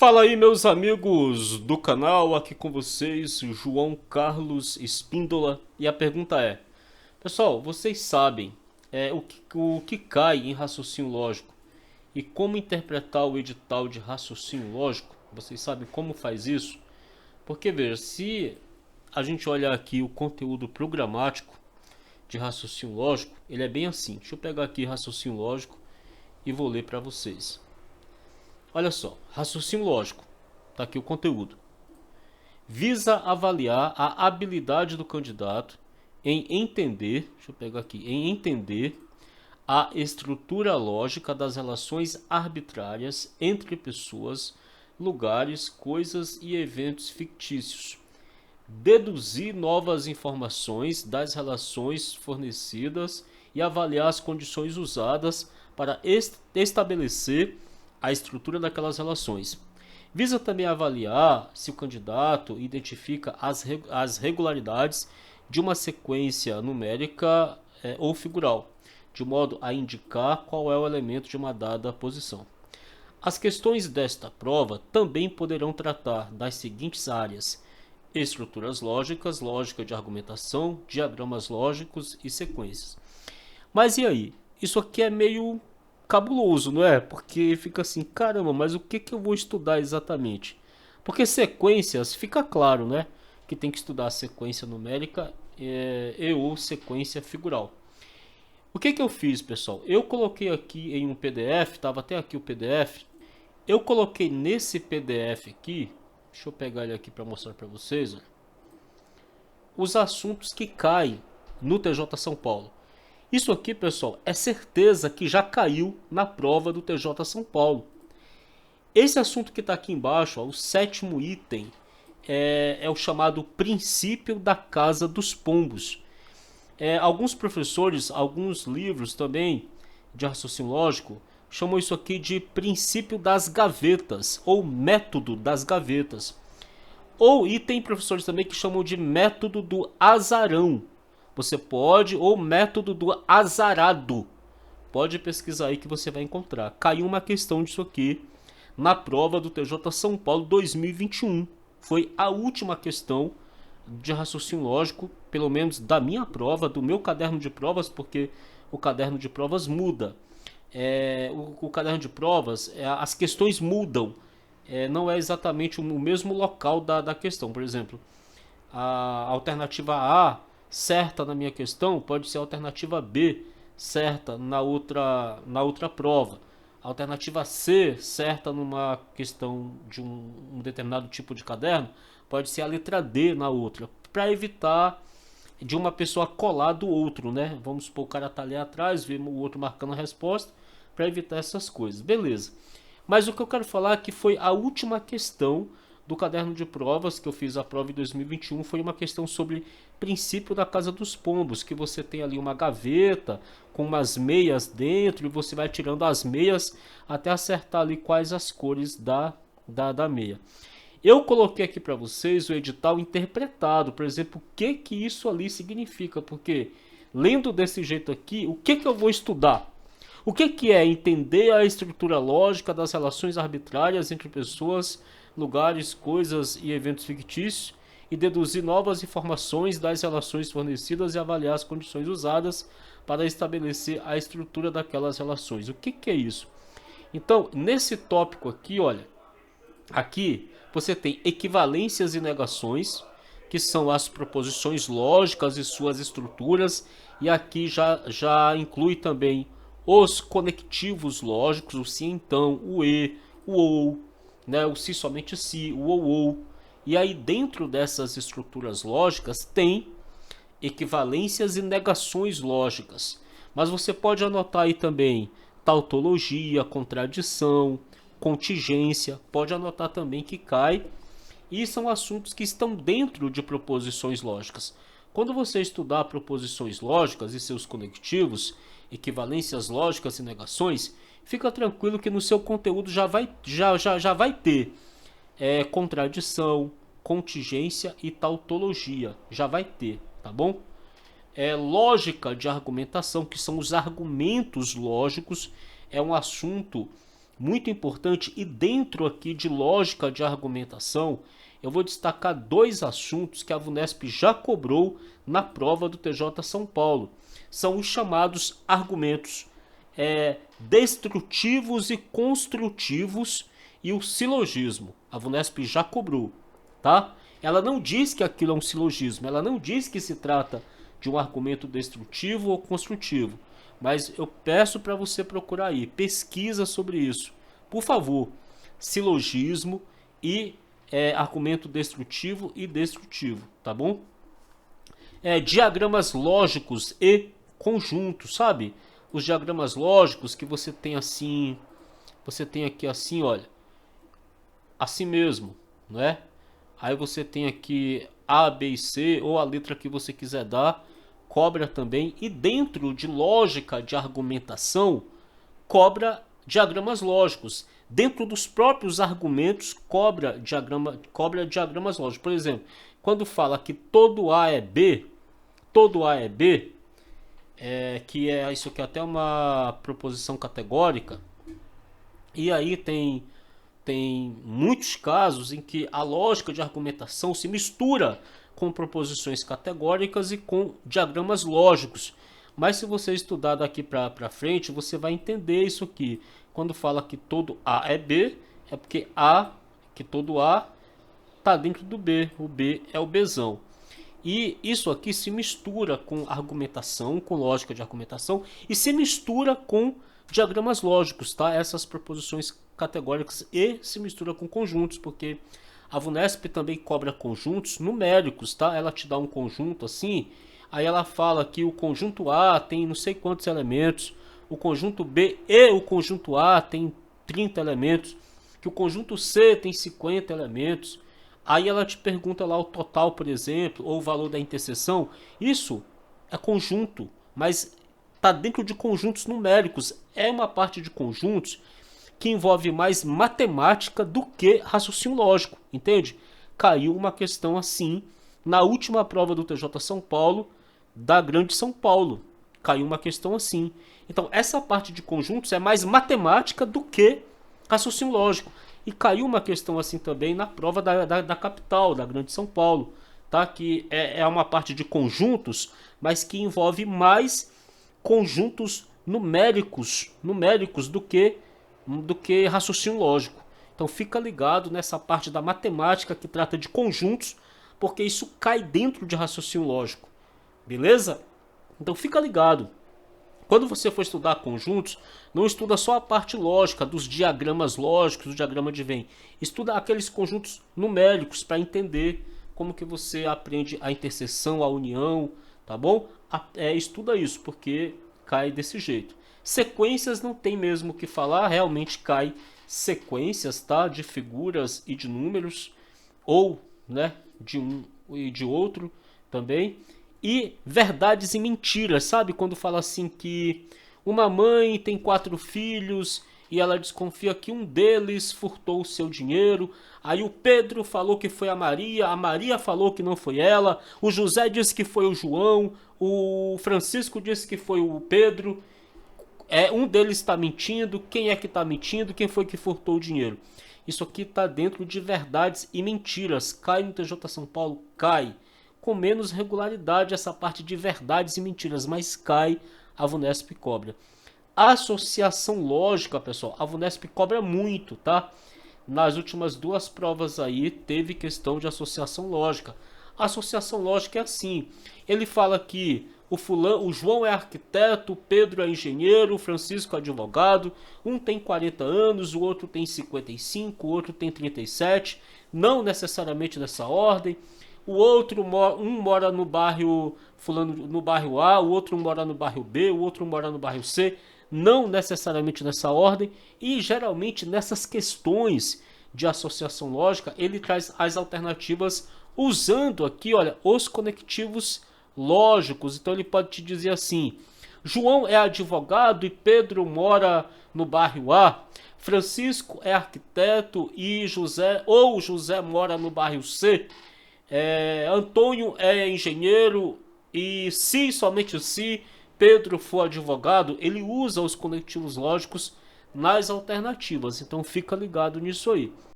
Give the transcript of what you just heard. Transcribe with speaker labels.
Speaker 1: Fala aí, meus amigos do canal, aqui com vocês, João Carlos Espíndola. E a pergunta é, pessoal, vocês sabem o que cai em raciocínio lógico e como interpretar o edital de raciocínio lógico? Vocês sabem como faz isso? Porque veja, se a gente olhar aqui o conteúdo programático de raciocínio lógico, ele é bem assim. Deixa eu pegar aqui raciocínio lógico e vou ler para vocês. Olha só, raciocínio lógico, tá aqui o conteúdo. Visa avaliar a habilidade do candidato em entender, deixa eu pegar aqui, em entender a estrutura lógica das relações arbitrárias entre pessoas, lugares, coisas e eventos fictícios. Deduzir novas informações das relações fornecidas e avaliar as condições usadas para estabelecer a estrutura daquelas relações. Visa também avaliar se o candidato identifica as regularidades de uma sequência numérica ou figural, de modo a indicar qual é o elemento de uma dada posição. As questões desta prova também poderão tratar das seguintes áreas: estruturas lógicas, lógica de argumentação, diagramas lógicos e sequências. Mas e aí? Isso aqui é meio cabuloso, não é? Porque fica assim, caramba, mas o que eu vou estudar exatamente? Porque sequências, fica claro, né? Que tem que estudar sequência numérica e ou sequência figural. O que eu fiz, pessoal? Eu coloquei aqui em um PDF, estava até aqui o PDF. Eu coloquei nesse PDF aqui, deixa eu pegar ele aqui para mostrar para vocês, ó, os assuntos que caem no TJ São Paulo. Isso aqui, pessoal, é certeza que já caiu na prova do TJ São Paulo. Esse assunto que está aqui embaixo, ó, o sétimo item, é o chamado princípio da casa dos pombos. Alguns professores, alguns livros também de raciocínio lógico, chamam isso aqui de princípio das gavetas, ou método das gavetas. E tem professores também que chamam de método do azarão. Você pode, ou método do azarado. Pode pesquisar aí que você vai encontrar. Caiu uma questão disso aqui na prova do TJ São Paulo 2021. Foi a última questão de raciocínio lógico, pelo menos da minha prova, do meu caderno de provas, porque o caderno de provas muda. O caderno de provas, as questões mudam. Não é exatamente o mesmo local da questão. Por exemplo, a alternativa A certa na minha questão pode ser a alternativa B certa na outra prova. A alternativa C certa numa questão de um determinado tipo de caderno pode ser a letra D na outra, para evitar de uma pessoa colar do outro, né? Vamos supor, o cara tá ali atrás, vê o outro marcando a resposta, para evitar essas coisas. Beleza. Mas o que eu quero falar é que foi a última questão do caderno de provas que eu fiz a prova em 2021, foi uma questão sobre princípio da casa dos pombos, que você tem ali uma gaveta com umas meias dentro e você vai tirando as meias até acertar ali quais as cores da meia. Eu coloquei aqui para vocês o edital interpretado, por exemplo, o que isso ali significa, porque lendo desse jeito aqui, o que eu vou estudar? O que é entender a estrutura lógica das relações arbitrárias entre pessoas, lugares, coisas e eventos fictícios e deduzir novas informações das relações fornecidas e avaliar as condições usadas para estabelecer a estrutura daquelas relações. O que é isso? Então, nesse tópico aqui, olha, aqui você tem equivalências e negações, que são as proposições lógicas e suas estruturas, e aqui já inclui também os conectivos lógicos, o se então, o e, o ou, né, o se somente se, o ou. E aí dentro dessas estruturas lógicas tem equivalências e negações lógicas. Mas você pode anotar aí também tautologia, contradição, contingência, pode anotar também que cai. E são assuntos que estão dentro de proposições lógicas. Quando você estudar proposições lógicas e seus conectivos, equivalências lógicas e negações, fica tranquilo que no seu conteúdo já vai ter contradição, contingência e tautologia. Já vai ter, tá bom? Lógica de argumentação, que são os argumentos lógicos, é um assunto muito importante, e dentro aqui de lógica de argumentação, eu vou destacar dois assuntos que a VUNESP já cobrou na prova do TJ São Paulo. São os chamados argumentos destrutivos e construtivos e o silogismo. A VUNESP já cobrou, tá? Ela não diz que aquilo é um silogismo, ela não diz que se trata de um argumento destrutivo ou construtivo, mas eu peço para você procurar aí, pesquisa sobre isso, por favor. Silogismo e argumento destrutivo e destrutivo, tá bom? Diagramas lógicos e conjuntos, sabe? Os diagramas lógicos que você tem assim, você tem aqui assim, olha, assim mesmo, não é? Aí você tem aqui A, B e C, ou a letra que você quiser dar, cobra também. E dentro de lógica de argumentação, cobra diagramas lógicos. Dentro dos próprios argumentos, cobra diagramas lógicos. Por exemplo, quando fala que todo A é B, que é isso aqui é até uma proposição categórica, e aí tem muitos casos em que a lógica de argumentação se mistura com proposições categóricas e com diagramas lógicos. Mas se você estudar daqui para frente, você vai entender isso aqui. Quando fala que todo A é B, é porque que todo A está dentro do B. O B é o Bzão. E isso aqui se mistura com argumentação, com lógica de argumentação, e se mistura com diagramas lógicos, tá? Essas proposições categóricas, e se mistura com conjuntos, porque a VUNESP também cobra conjuntos numéricos, tá? Ela te dá um conjunto assim, aí ela fala que o conjunto A tem não sei quantos elementos, o conjunto B e o conjunto A tem 30 elementos, que o conjunto C tem 50 elementos. Aí ela te pergunta lá o total, por exemplo, ou o valor da interseção. Isso é conjunto, mas está dentro de conjuntos numéricos. É uma parte de conjuntos que envolve mais matemática do que raciocínio lógico, entende? Caiu uma questão assim na última prova do TJ São Paulo, da Grande São Paulo. Caiu uma questão assim. Então essa parte de conjuntos é mais matemática do que raciocínio lógico. E caiu uma questão assim também na prova da capital, da Grande São Paulo, tá? Que é uma parte de conjuntos, mas que envolve mais conjuntos numéricos do que raciocínio lógico. Então fica ligado nessa parte da matemática que trata de conjuntos, porque isso cai dentro de raciocínio lógico, beleza? Então fica ligado. Quando você for estudar conjuntos, não estuda só a parte lógica dos diagramas lógicos, do diagrama de Venn. Estuda aqueles conjuntos numéricos para entender como que você aprende a interseção, a união, tá bom? Estuda isso, porque cai desse jeito. Sequências não tem mesmo o que falar, realmente cai sequências, tá? De figuras e de números, ou, né, de um e de outro também. E verdades e mentiras, sabe? Quando fala assim que uma mãe tem 4 filhos e ela desconfia que um deles furtou o seu dinheiro. Aí o Pedro falou que foi a Maria falou que não foi ela, o José disse que foi o João, o Francisco disse que foi o Pedro. Um deles está mentindo, quem é que está mentindo, quem foi que furtou o dinheiro? Isso aqui está dentro de verdades e mentiras. Cai no TJ São Paulo? Cai. Com menos regularidade essa parte de verdades e mentiras, mas cai, a VUNESP cobra. Associação lógica, pessoal, a VUNESP cobra muito, tá? Nas últimas 2 provas aí teve questão de associação lógica. A associação lógica é assim, ele fala que o João é arquiteto, o Pedro é engenheiro, o Francisco é advogado, um tem 40 anos, o outro tem 55, o outro tem 37, não necessariamente nessa ordem. O outro mora no bairro fulano, no bairro A, o outro mora no bairro B, o outro mora no bairro C, não necessariamente nessa ordem, e geralmente nessas questões de associação lógica, ele traz as alternativas usando aqui, olha, os conectivos lógicos. Então ele pode te dizer assim: João é advogado e Pedro mora no bairro A, Francisco é arquiteto e José mora no bairro C. Antônio é engenheiro e somente se Pedro for advogado. Ele usa os conectivos lógicos nas alternativas. Então fica ligado nisso aí.